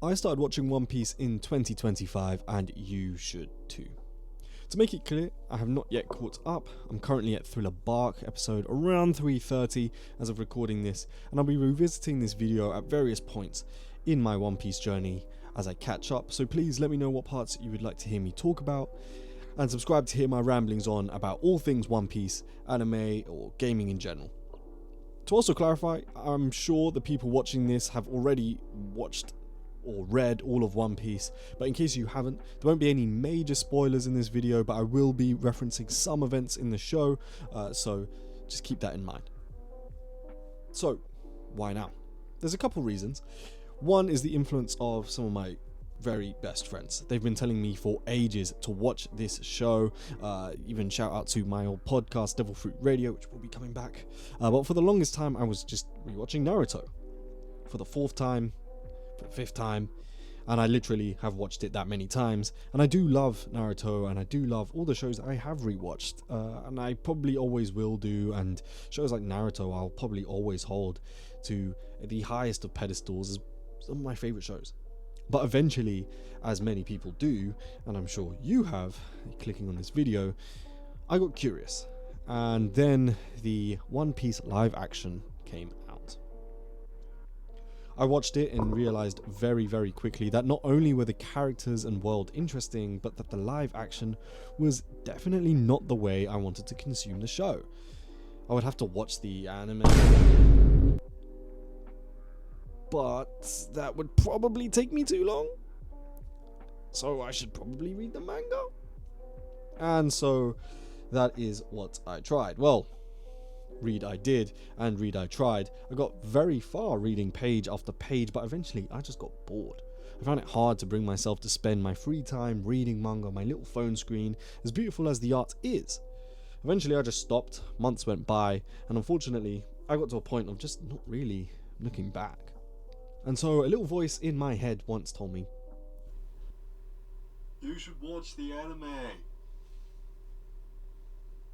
I started watching One Piece in 2025 and you should too. To make it clear, I have not yet caught up. I'm currently at Thriller Bark episode around 3:30 as of recording this, and I'll be revisiting this video at various points in my One Piece journey as I catch up, so please let me know what parts you would like to hear me talk about, and subscribe to hear my ramblings on about all things One Piece, anime, or gaming in general. To also clarify, I'm sure the people watching this have already watched or read all of One Piece, but in case you haven't, there won't be any major spoilers in this video, but I will be referencing some events in the show, so just keep that in mind. So, why now? There's a couple reasons. One is the influence of some of my very best friends. They've been telling me for ages to watch this show, even shout out to my old podcast Devil Fruit Radio, which will be coming back, but for the longest time I was just rewatching Naruto for the fourth time, for the fifth time, and I literally have watched it that many times, and I do love Naruto and I do love all the shows I have rewatched, and I probably always will do, and shows like Naruto I'll probably always hold to the highest of pedestals as some of my favourite shows. But eventually, as many people do, and I'm sure you have, clicking on this video, I got curious, and then the One Piece live action came out. I watched it and realized very, very quickly that not only were the characters and world interesting, but that the live action was definitely not the way I wanted to consume the show. I would have to watch the anime, but that would probably take me too long, so I should probably read the manga. And so that is what I tried. Well, read I did, and read I tried. I got very far reading page after page, but eventually I just got bored. I found it hard to bring myself to spend my free time reading manga on my little phone screen, as beautiful as the art is. Eventually I just stopped, months went by, and unfortunately I got to a point of just not really looking back. And so a little voice in my head once told me, "You should watch the anime."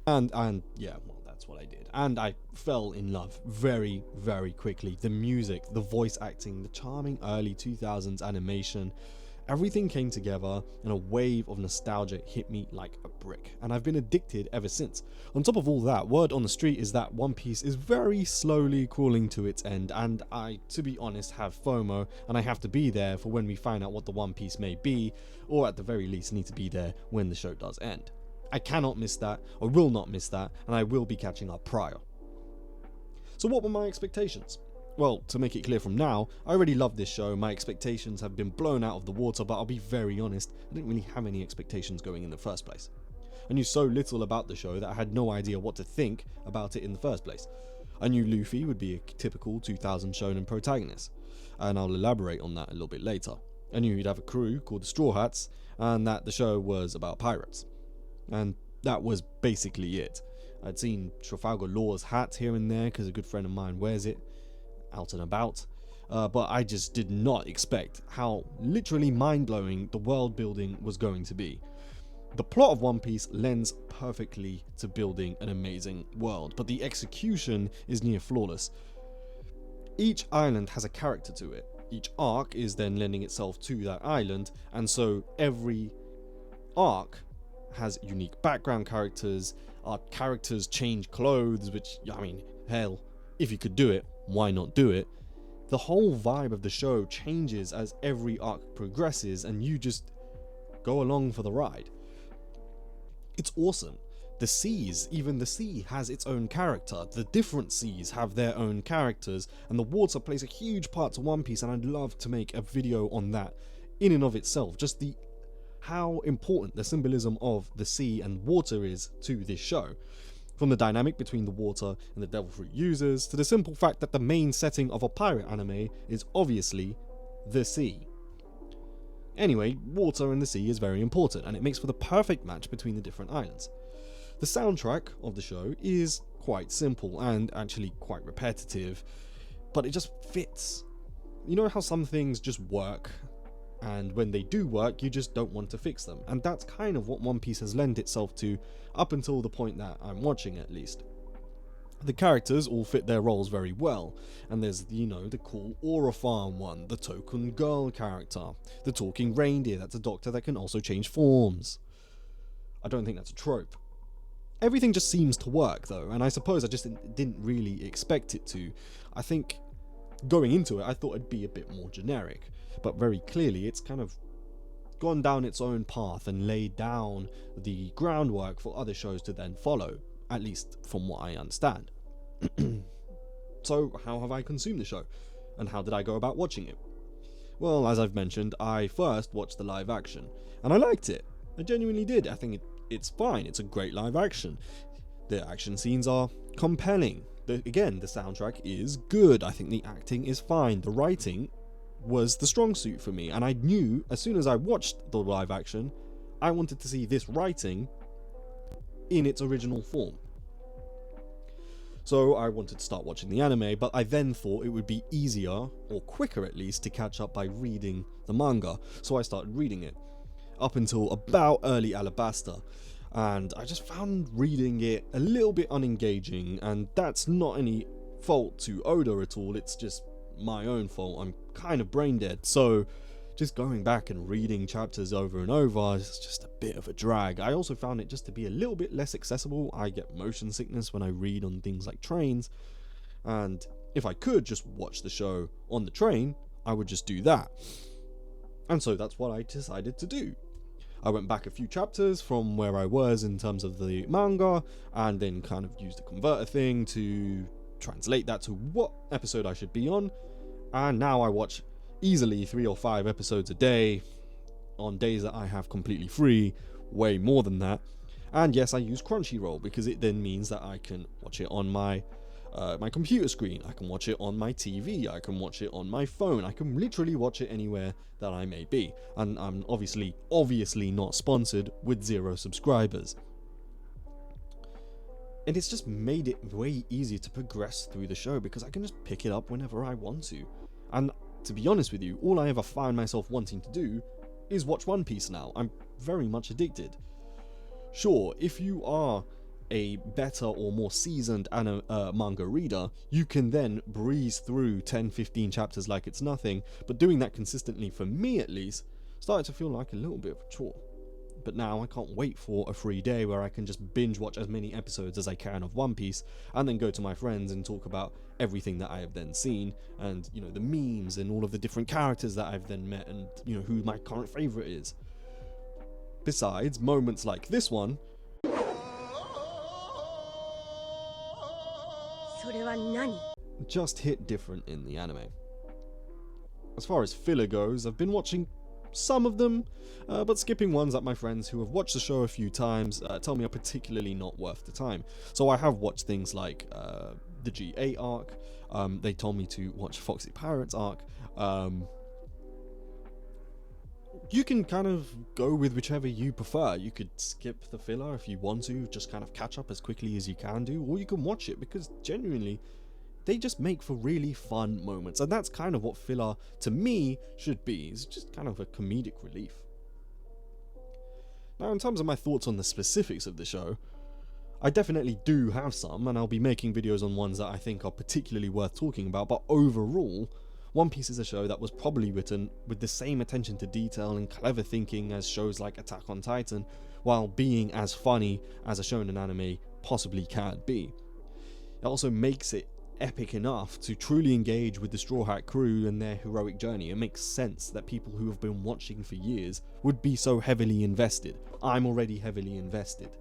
And yeah, well, that's what I did. And I fell in love very, very quickly. The music, the voice acting, the charming early 2000s animation, everything came together and a wave of nostalgia hit me like a brick. And I've been addicted ever since. On top of all that, word on the street is that One Piece is very slowly crawling to its end. And I, to be honest, have FOMO, and I have to be there for when we find out what the One Piece may be, or at the very least need to be there when the show does end. I cannot miss that, or will not miss that, and I will be catching up prior. So what were my expectations? Well, to make it clear from now, I already love this show, my expectations have been blown out of the water, but I'll be very honest, I didn't really have any expectations going in the first place. I knew so little about the show that I had no idea what to think about it in the first place. I knew Luffy would be a typical 2000 shonen protagonist, and I'll elaborate on that a little bit later. I knew he'd have a crew called the Straw Hats, and that the show was about pirates. And that was basically it. I'd seen Trafalgar Law's hat here and there because a good friend of mine wears it out and about, but I just did not expect how literally mind-blowing the world building was going to be. The plot of One Piece lends perfectly to building an amazing world, but the execution is near flawless. Each island has a character to it. Each arc is then lending itself to that island, and so every arc has unique background characters. Our characters change clothes, which, I mean, hell, if you could do it, why not do it? The whole vibe of the show changes as every arc progresses, and you just go along for the ride. It's awesome. The seas, even the sea has its own character. The different seas have their own characters, and the water plays a huge part to One Piece, and I'd love to make a video on that in and of itself. Just how important the symbolism of the sea and water is to this show. From the dynamic between the water and the Devil Fruit users, to the simple fact that the main setting of a pirate anime is obviously the sea. Anyway, water and the sea is very important, and it makes for the perfect match between the different islands. The soundtrack of the show is quite simple and actually quite repetitive, but it just fits. You know how some things just work, and when they do work, you just don't want to fix them, and that's kind of what One Piece has lent itself to up until the point that I'm watching, at least. The characters all fit their roles very well, and there's, you know, the cool Aura Farm one, the token girl character, the talking reindeer that's a doctor that can also change forms. I don't think that's a trope. Everything just seems to work though, and I suppose I just didn't really expect it to. I think going into it I thought it'd be a bit more generic, but very clearly it's kind of gone down its own path and laid down the groundwork for other shows to then follow, at least from what I understand. So how have I consumed the show, and how did I go about watching it? Well, as I've mentioned, I first watched the live action, and I liked it. I genuinely did. I think it's fine. It's a great live action. The action scenes are compelling. Again, the soundtrack is good. I think the acting is fine. The writing was the strong suit for me, and I knew as soon as I watched the live action, I wanted to see this writing in its original form. So I wanted to start watching the anime, but I then thought it would be easier, or quicker at least, to catch up by reading the manga. So I started reading it, up until about early Alabasta, and I just found reading it a little bit unengaging, and that's not any fault to Oda at all, it's just my own fault. I'm kind of brain dead, so just going back and reading chapters over and over is just a bit of a drag. I also found it just to be a little bit less accessible. I get motion sickness when I read on things like trains, and if I could just watch the show on the train, I would just do that. And so that's what I decided to do. I went back a few chapters from where I was in terms of the manga, and then kind of used the converter thing to translate that to what episode I should be on, and now I watch easily 3 or 5 episodes a day on days that I have completely free, way more than that. And yes, I use Crunchyroll because it then means that I can watch it on my computer screen, I can watch it on my TV, I can watch it on my phone, I can literally watch it anywhere that I may be. And I'm obviously not sponsored with 0 subscribers. And it's just made it way easier to progress through the show because I can just pick it up whenever I want to. And to be honest with you, all I ever find myself wanting to do is watch One Piece now. I'm very much addicted. Sure, if you are a better or more seasoned manga reader, you can then breeze through 10-15 chapters like it's nothing, but doing that consistently, for me at least, started to feel like a little bit of a chore. But now I can't wait for a free day where I can just binge watch as many episodes as I can of One Piece, and then go to my friends and talk about everything that I have then seen, and, you know, the memes and all of the different characters that I've then met, and, you know, who my current favourite is. Besides, moments like this one just hit different in the anime. As far as filler goes, I've been watching some of them, but skipping ones that my friends who have watched the show a few times tell me are particularly not worth the time. So I have watched things like the GA arc, they told me to watch Foxy Pirates arc. You can kind of go with whichever you prefer. You could skip the filler if you want to, just kind of catch up as quickly as you can do, or you can watch it because genuinely they just make for really fun moments, and that's kind of what filler to me should be. It's just kind of a comedic relief. Now, in terms of my thoughts on the specifics of the show, I definitely do have some, and I'll be making videos on ones that I think are particularly worth talking about, but overall, One Piece is a show that was probably written with the same attention to detail and clever thinking as shows like Attack on Titan, while being as funny as a shonen anime possibly can be. It also makes it epic enough to truly engage with the Straw Hat crew and their heroic journey. It makes sense that people who have been watching for years would be so heavily invested. I'm already heavily invested.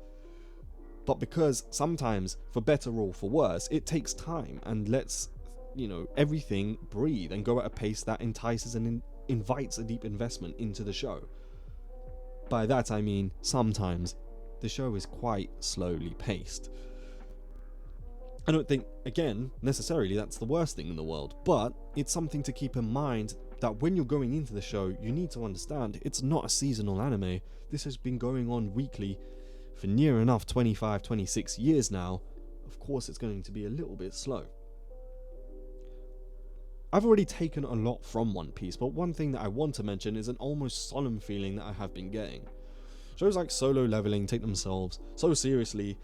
But because sometimes, for better or for worse, it takes time and lets, you know, everything breathe and go at a pace that entices and invites a deep investment into the show. By that I mean, sometimes the show is quite slowly paced. I don't think, again, necessarily that's the worst thing in the world, but it's something to keep in mind that when you're going into the show, you need to understand it's not a seasonal anime. This has been going on weekly for near enough 25-26 years now. Of course it's going to be a little bit slow. I've already taken a lot from One Piece, but one thing that I want to mention is an almost solemn feeling that I have been getting. Shows like Solo Leveling take themselves so seriously,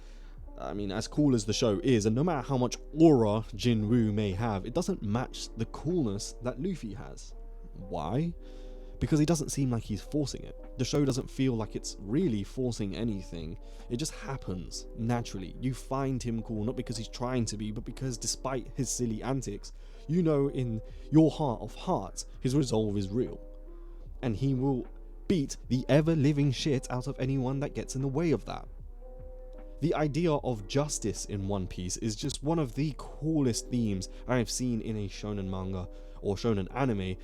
I mean, as cool as the show is, and no matter how much aura Jinwoo may have, it doesn't match the coolness that Luffy has. Why? Because he doesn't seem like he's forcing it. The show doesn't feel like it's really forcing anything. It just happens naturally. You find him cool, not because he's trying to be, but because despite his silly antics, you know in your heart of hearts, his resolve is real. And he will beat the ever-living shit out of anyone that gets in the way of that. The idea of justice in One Piece is just one of the coolest themes I have seen in a shonen manga or shonen anime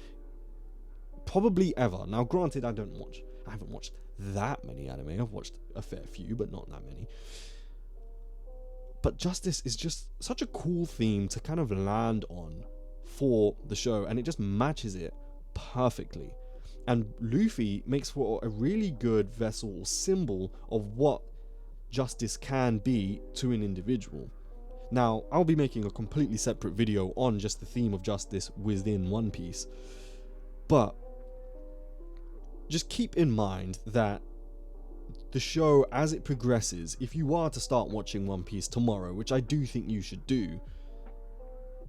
probably ever. Now granted, I haven't watched that many anime. I've watched a fair few, but not that many. But justice is just such a cool theme to kind of land on for the show, and it just matches it perfectly. And Luffy makes for a really good vessel or symbol of what justice can be to an individual. Now, I'll be making a completely separate video on just the theme of justice within One Piece, but just keep in mind that the show, as it progresses, if you are to start watching One Piece tomorrow, which I do think you should do,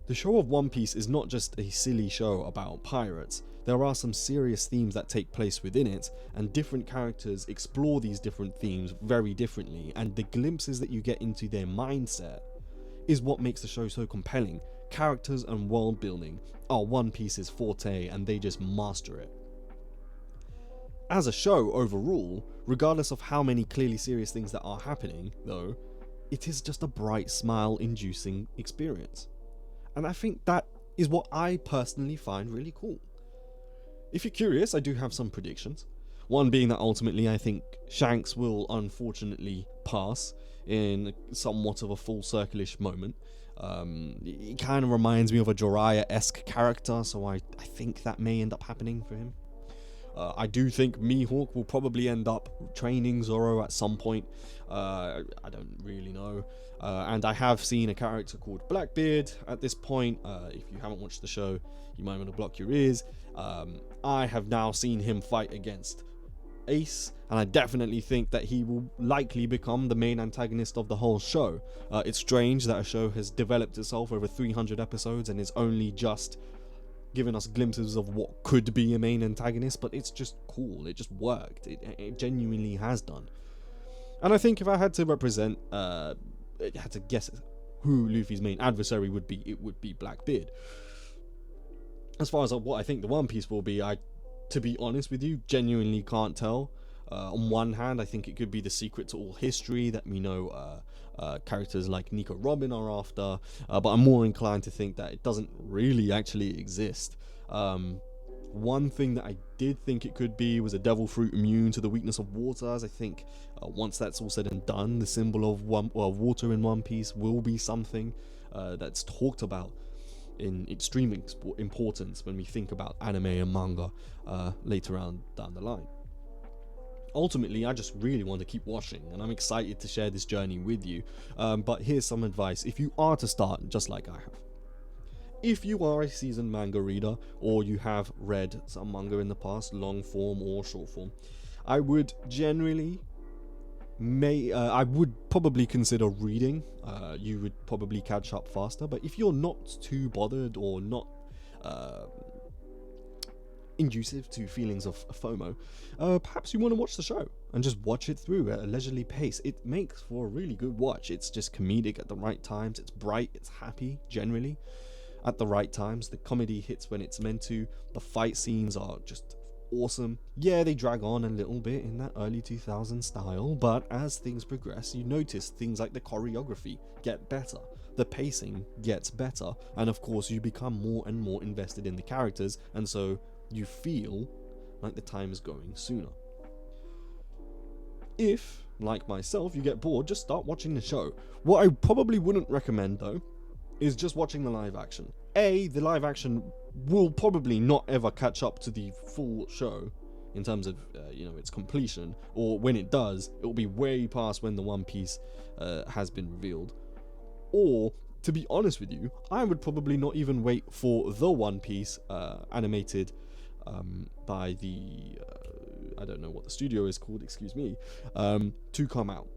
the show of One Piece is not just a silly show about pirates. There are some serious themes that take place within it, and different characters explore these different themes very differently, and the glimpses that you get into their mindset is what makes the show so compelling. Characters and world building are One Piece's forte, and they just master it. As a show overall, regardless of how many clearly serious things that are happening, though, it is just a bright, smile-inducing experience. And I think that is what I personally find really cool. If you're curious, I do have some predictions. One being that ultimately I think Shanks will unfortunately pass in somewhat of a full circle-ish moment. He kind of reminds me of a Jiraiya-esque character, so I think that may end up happening for him. I do think Mihawk will probably end up training Zoro at some point. I don't really know. And I have seen a character called Blackbeard at this point. If you haven't watched the show, you might want to block your ears. I have now seen him fight against Ace, and I definitely think that he will likely become the main antagonist of the whole show. It's strange that a show has developed itself over 300 episodes and is only just giving us glimpses of what could be a main antagonist, but it's just cool. It just worked. It genuinely has done. And I think if I had to represent, had to guess who Luffy's main adversary would be, it would be Blackbeard. As far as what I think the One Piece will be, to be honest with you, genuinely can't tell. On one hand, I think it could be the secret to all history that we know characters like Nico Robin are after, but I'm more inclined to think that it doesn't really actually exist. One thing that I did think it could be was a devil fruit immune to the weakness of water, as I think once that's all said and done, the symbol of water in One Piece will be something that's talked about in extreme importance when we think about anime and manga later on down the line. Ultimately, I just really want to keep watching, and I'm excited to share this journey with you. But here's some advice if you are to start just like I have. If you are a seasoned manga reader, or you have read some manga in the past, long form or short form, I would generally I would probably consider reading. You would probably catch up faster, but if you're not too bothered or not inducive to feelings of FOMO, perhaps you want to watch the show and just watch it through at a leisurely pace. It makes for a really good watch. It's just comedic at the right times. It's bright, it's happy generally at the right times. The comedy hits when it's meant to. The fight scenes are just awesome. Yeah, they drag on a little bit in that early 2000s style, but as things progress, you notice things like the choreography get better, the pacing gets better, and of course you become more and more invested in the characters, and so you feel like the time is going sooner. If, like myself, you get bored, just start watching the show. What I probably wouldn't recommend though is just watching the live action. The live action will probably not ever catch up to the full show in terms of its completion, or when it does, it will be way past when the One Piece has been revealed. Or, to be honest with you, I would probably not even wait for the One Piece animated by the I don't know what the studio is called, excuse me, to come out.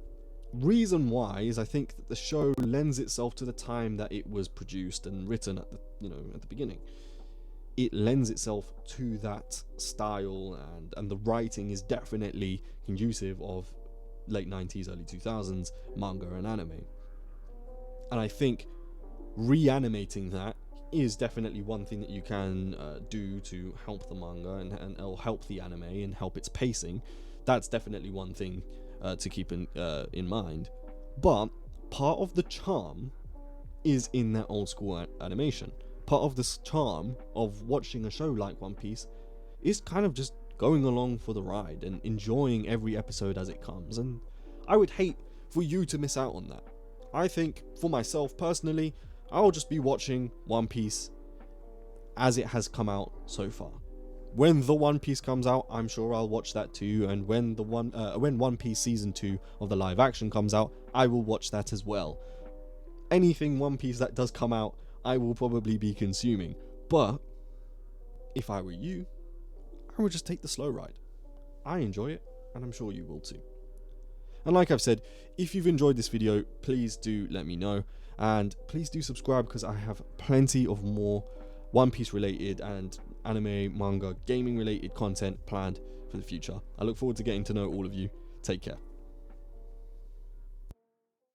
reason why is I think that the show lends itself to the time that it was produced and written at the beginning. It lends itself to that style, and the writing is definitely conducive of late 90s, early 2000s manga and anime. And I think reanimating that is definitely one thing that you can do to help the manga and help the anime and help its pacing. That's definitely one thing to keep in mind. But part of the charm is in that old school animation. Part of this charm of watching a show like One Piece is kind of just going along for the ride and enjoying every episode as it comes. And I would hate for you to miss out on that. I think for myself personally, I'll just be watching One Piece as it has come out so far. When the One Piece comes out, I'm sure I'll watch that too. And when One Piece season 2 of the live action comes out, I will watch that as well. Anything One Piece that does come out, I will probably be consuming. But if I were you, I would just take the slow ride. I enjoy it, and I'm sure you will too. And like I've said, if you've enjoyed this video, please do let me know. And please do subscribe, because I have plenty of more One Piece related and anime, manga, gaming related content planned for the future. I look forward to getting to know all of you. Take care.